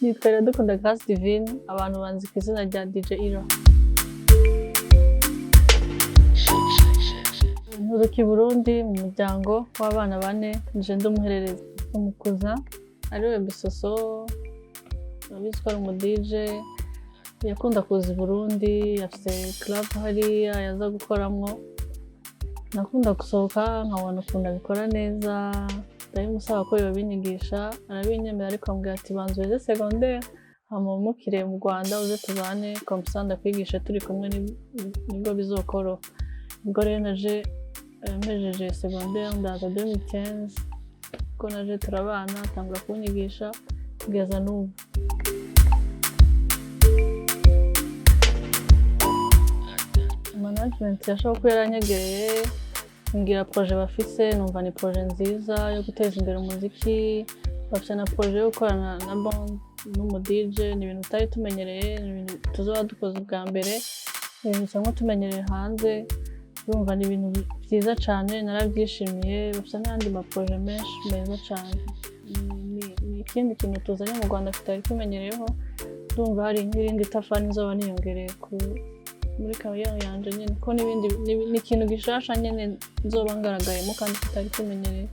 Nitwa Iradukunda Grace Divine, abantu banzi ku izina rya DJ Ira. Nturuka i Burundi mu muryango w'abana 4, nje ndumuherereza umukuza ariwe Bisoso, abizi ko ari umu DJ, yakunda kuza i Burundi, afite club hariya yaza gukoramwo. Nakunda gusohoka nkabona ukuntu abikora neza, ndabimusaba ko yobinyigisha, arabinyemera ariko ambwira ati banza uze secondaire hama umukire mu Rwanda uze tubane komsa ndakwigisha turi kumwe nibwo bizokoroha. Ubwo rero naje mpejeje secondaire ndaza 2015 ko naje turabana atangura kunyigisha kugeza n'ubu. Management yashaka ko yaranyegereye ngira projet bafise, numva ni projet nziza yo guteza imbere umuziki, bafite na projet yo gukorana na band n'umu DJ, ni ibintu tutari tumenyereye, ni ibintu tuzoba dukoze ubwa mbere, ibintu cyangwa tumenyereye hanze, urumva ni ibintu byiza cyane, narabyishimiye. Bafite n'andi ma projet menshi meza cyane, ni ikindi kintu tuzanye mu Rwanda tutari tumenyereyeho, ndumva hari n'irindi tafani nzoba niyongereye muri kariyeri yanje nyine, ko n'ibindi ni ikintu gishasha nyine nzoba ngaragayemo kandi tutari tumenyereye.